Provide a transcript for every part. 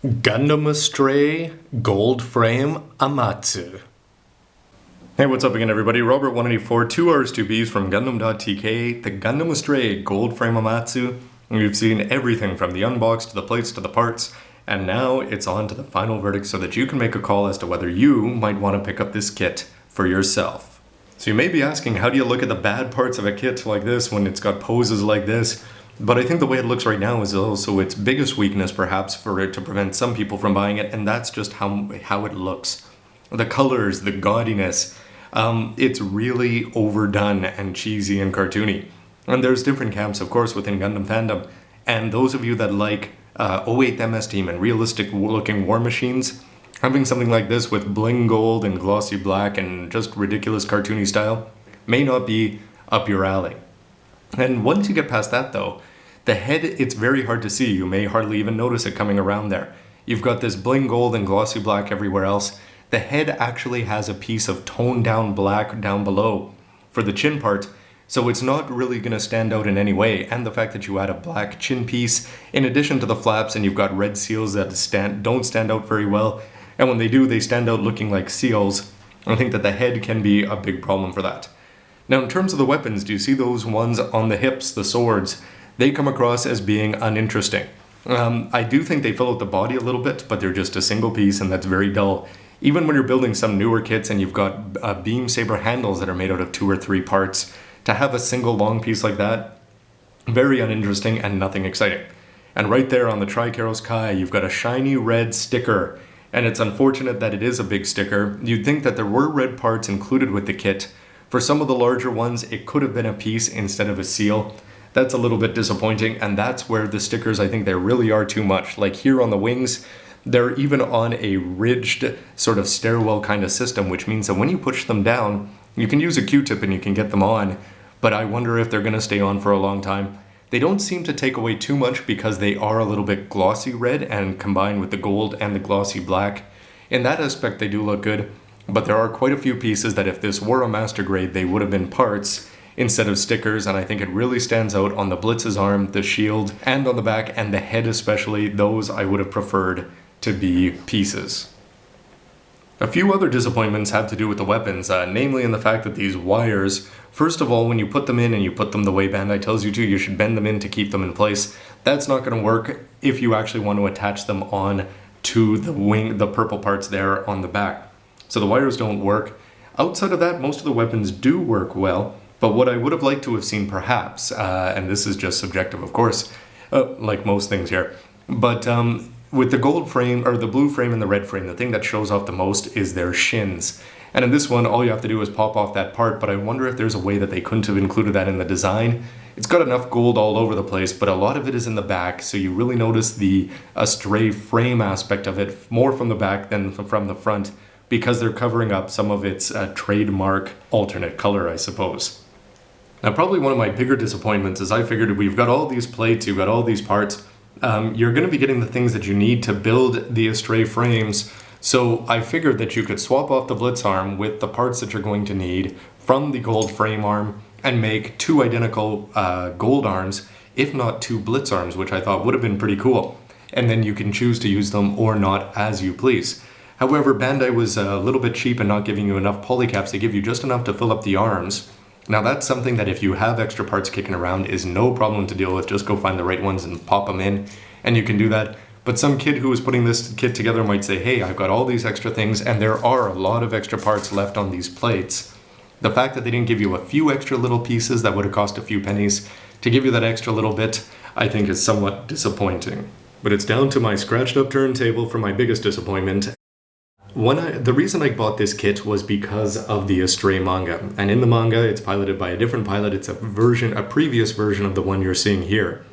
Gundam Astray, Gold Frame Amatsu. Hey, what's up again everybody? Robert184, 2 R's 2 B's from gundam.tk, the Gundam Astray Gold Frame Amatsu. We've seen everything from the unbox to the plates to the parts, and now it's on to the final verdict so that you can make a call as to whether you might want to pick up this kit for yourself. So you may be asking, how do you look at the bad parts of a kit like this when it's got poses like this? But I think the way it looks right now is also its biggest weakness, perhaps, for it to prevent some people from buying it, and that's just how it looks. The colors, the gaudiness, it's really overdone and cheesy and cartoony. And there's different camps, of course, within Gundam fandom, and those of you that like 08 MS Team and realistic looking war machines, having something like this with bling gold and glossy black and just ridiculous cartoony style may not be up your alley. And once you get past that though, the head, it's very hard to see. You may hardly even notice it coming around there. You've got this bling gold and glossy black everywhere else. The head actually has a piece of toned down black down below for the chin part, so it's not really going to stand out in any way. And the fact that you add a black chin piece in addition to the flaps, and you've got red seals that don't stand out very well, and when they do, they stand out looking like seals. I think that the head can be a big problem for that. Now, in terms of the weapons, do you see those ones on the hips, the swords? They come across as being uninteresting. I do think they fill out the body a little bit, but they're just a single piece, and that's very dull. Even when you're building some newer kits and you've got beam saber handles that are made out of 2 or 3 parts, to have a single long piece like that, very uninteresting and nothing exciting. And right there on the Tricaros Kai, you've got a shiny red sticker, and it's unfortunate that it is a big sticker. You'd think that there were red parts included with the kit. For some of the larger ones, it could have been a piece instead of a seal. That's a little bit disappointing, and that's where the stickers, I think they really are too much. Like here on the wings, they're even on a ridged sort of stairwell kind of system, which means that when you push them down, you can use a Q-tip and you can get them on, but I wonder if they're going to stay on for a long time. They don't seem to take away too much because they are a little bit glossy red and combined with the gold and the glossy black. In that aspect, they do look good. But there are quite a few pieces that if this were a master grade, they would have been parts instead of stickers, and I think it really stands out on the Blitz's arm, the shield, and on the back, and the head especially. Those I would have preferred to be pieces. A few other disappointments have to do with the weapons, namely in the fact that these wires, first of all, when you put them in and you put them the way Bandai tells you to, you should bend them in to keep them in place. That's not going to work if you actually want to attach them on to the wing, the purple parts there on the back. So the wires don't work. Outside of that, most of the weapons do work well, but what I would have liked to have seen perhaps, and this is just subjective of course, like most things here, but with the gold frame, or the blue frame and the red frame, the thing that shows off the most is their shins. And in this one, all you have to do is pop off that part, but I wonder if there's a way that they couldn't have included that in the design. It's got enough gold all over the place, but a lot of it is in the back, so you really notice the Astray frame aspect of it more from the back than from the front, because they're covering up some of its trademark alternate color, I suppose. Now, probably one of my bigger disappointments is I figured we've got all these plates, you've got all these parts, you're going to be getting the things that you need to build the Astray frames, so I figured that you could swap off the Blitz arm with the parts that you're going to need from the gold frame arm and make 2 identical gold arms, if not 2 Blitz arms, which I thought would have been pretty cool. And then you can choose to use them or not as you please. However, Bandai was a little bit cheap in not giving you enough polycaps. They give you just enough to fill up the arms. Now that's something that if you have extra parts kicking around is no problem to deal with. Just go find the right ones and pop them in, and you can do that. But some kid who was putting this kit together might say, hey, I've got all these extra things, and there are a lot of extra parts left on these plates. The fact that they didn't give you a few extra little pieces that would have cost a few pennies to give you that extra little bit, I think is somewhat disappointing. But it's down to my scratched up turntable for my biggest disappointment. The reason I bought this kit was because of the Astray manga, and in the manga it's piloted by a different pilot. It's a previous version of the one you're seeing here,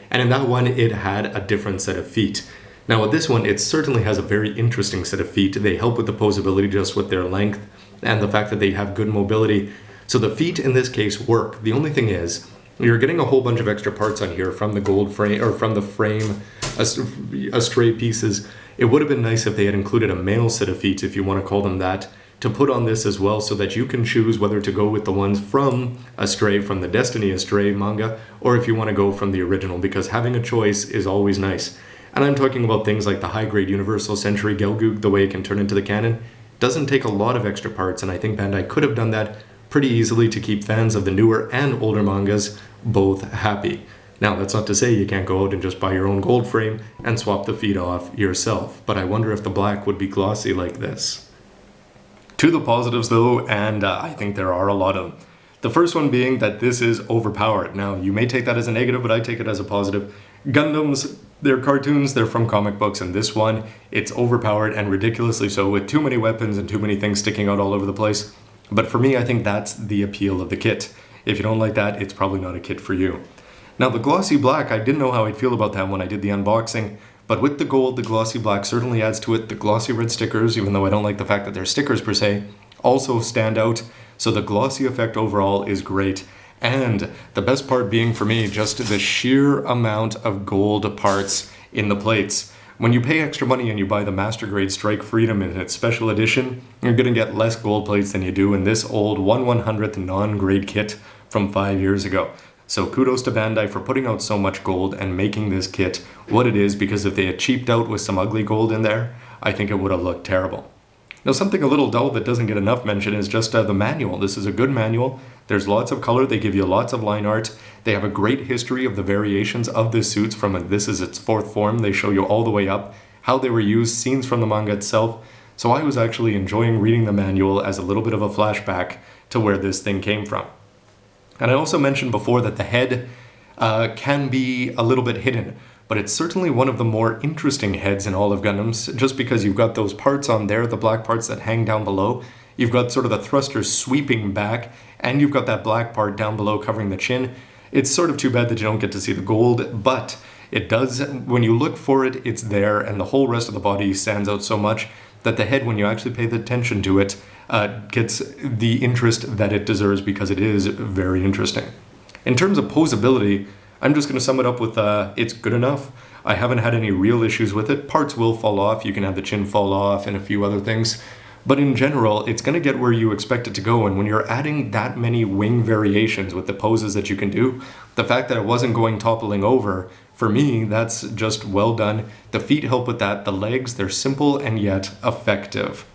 and in that one it had a different set of feet. Now with this one it certainly has a very interesting set of feet. They help with the posability just with their length and the fact that they have good mobility, so the feet in this case work. The only thing is you're getting a whole bunch of extra parts on here from the gold frame, or from the frame Astray pieces. It would have been nice if they had included a male set of feet, if you want to call them that, to put on this as well, so that you can choose whether to go with the ones from Astray, from the Destiny Astray manga, or if you want to go from the original, because having a choice is always nice. and I'm talking about things like the high-grade Universal Century Gelgoog, the way it can turn into the cannon. Doesn't take a lot of extra parts, and I think Bandai could have done that pretty easily to keep fans of the newer and older mangas both happy. Now, that's not to say you can't go out and just buy your own gold frame and swap the feet off yourself, but I wonder if the black would be glossy like this. To the positives though, and I think there are a lot of them. The first one being that this is overpowered. Now, you may take that as a negative, but I take it as a positive. Gundams, they're cartoons, they're from comic books, and this one, it's overpowered and ridiculously so, with too many weapons and too many things sticking out all over the place. But for me, I think that's the appeal of the kit. If you don't like that, it's probably not a kit for you. Now, the glossy black, I didn't know how I'd feel about that when I did the unboxing, but with the gold, the glossy black certainly adds to it. The glossy red stickers, even though I don't like the fact that they're stickers per se, also stand out. So the glossy effect overall is great. And the best part being for me, just the sheer amount of gold parts in the plates. When you pay extra money and you buy the Master Grade Strike Freedom in its special edition, you're going to get less gold plates than you do in this old 1/100th non-grade kit from 5 years ago. So kudos to Bandai for putting out so much gold and making this kit what it is, because if they had cheaped out with some ugly gold in there, I think it would have looked terrible. Now, something a little dull that doesn't get enough mention is just the manual. This is a good manual. There's lots of color. They give you lots of line art. They have a great history of the variations of the suits from this is its 4th form. They show you all the way up, how they were used, scenes from the manga itself. So I was actually enjoying reading the manual as a little bit of a flashback to where this thing came from. And I also mentioned before that the head can be a little bit hidden, but it's certainly one of the more interesting heads in all of Gundams, just because you've got those parts on there, the black parts that hang down below. You've got sort of the thrusters sweeping back, and you've got that black part down below covering the chin. It's sort of too bad that you don't get to see the gold, but it does, when you look for it, it's there, and the whole rest of the body stands out so much that the head, when you actually pay the attention to it, gets the interest that it deserves, because it is very interesting. In terms of posability, I'm just going to sum it up with it's good enough. I haven't had any real issues with it. Parts will fall off. You can have the chin fall off and a few other things. But in general, it's going to get where you expect it to go. And when you're adding that many wing variations with the poses that you can do, the fact that it wasn't going toppling over, for me, that's just well done. The feet help with that. The legs, they're simple and yet effective.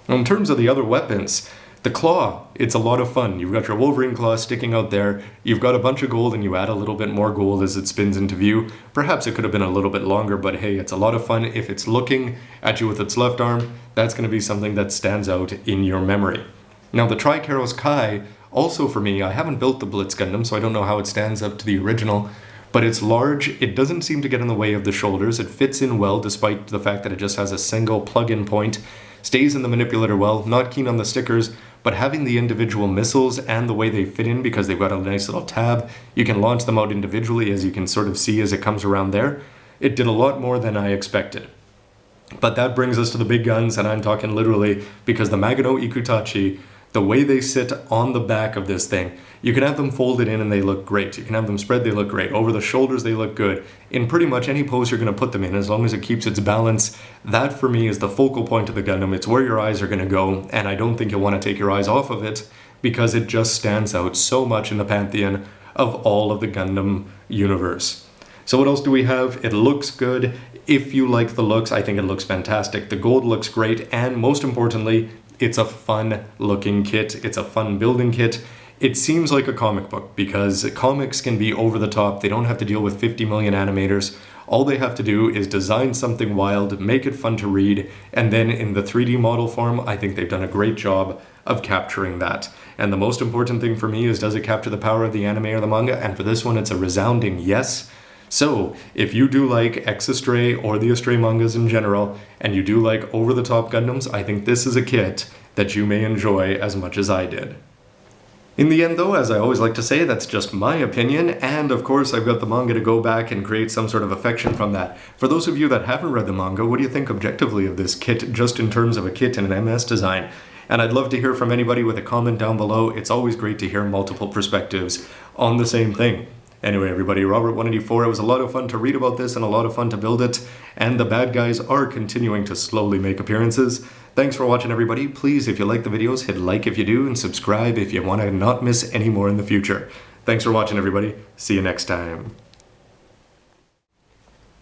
Now, in terms of the other weapons, the claw, it's a lot of fun. You've got your Wolverine claw sticking out there. You've got a bunch of gold and you add a little bit more gold as it spins into view. Perhaps it could have been a little bit longer, but hey, it's a lot of fun. If it's looking at you with its left arm, that's going to be something that stands out in your memory. Now, the Tricaros Kai, also for me, I haven't built the Blitz Gundam, so I don't know how it stands up to the original, but it's large. It doesn't seem to get in the way of the shoulders. It fits in well, despite the fact that it just has a single plug-in point. Stays in the manipulator well. Not keen on the stickers, but having the individual missiles and the way they fit in, because they've got a nice little tab, you can launch them out individually, as you can sort of see as it comes around there. It did a lot more than I expected. But that brings us to the big guns, and I'm talking literally, because the Magano Ikutachi, the way they sit on the back of this thing, you can have them folded in and they look great. You can have them spread, they look great. Over the shoulders, they look good. In pretty much any pose you're going to put them in, as long as it keeps its balance, that for me is the focal point of the Gundam. It's where your eyes are going to go, and I don't think you'll want to take your eyes off of it, because it just stands out so much in the pantheon of all of the Gundam universe. So what else do we have? It looks good. If you like the looks, I think it looks fantastic. The gold looks great, and most importantly, it's a fun looking kit. It's a fun building kit. It seems like a comic book, because comics can be over the top. They don't have to deal with 50 million animators. All they have to do is design something wild, make it fun to read, and then in the 3D model form, I think they've done a great job of capturing that. And the most important thing for me is, does it capture the power of the anime or the manga? And for this one, it's a resounding yes. So, if you do like X Astray or the Astray mangas in general, and you do like over-the-top Gundams, I think this is a kit that you may enjoy as much as I did. In the end though, as I always like to say, that's just my opinion, and of course I've got the manga to go back and create some sort of affection from that. For those of you that haven't read the manga, what do you think objectively of this kit, just in terms of a kit and an MS design? And I'd love to hear from anybody with a comment down below. It's always great to hear multiple perspectives on the same thing. Anyway, everybody, Robert184, it was a lot of fun to read about this and a lot of fun to build it, and the bad guys are continuing to slowly make appearances. Thanks for watching, everybody. Please, if you like the videos, hit like if you do, and subscribe if you want to not miss any more in the future. Thanks for watching, everybody. See you next time.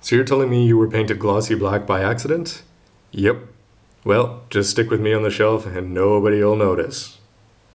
So you're telling me you were painted glossy black by accident? Yep. Well, just stick with me on the shelf and nobody will notice.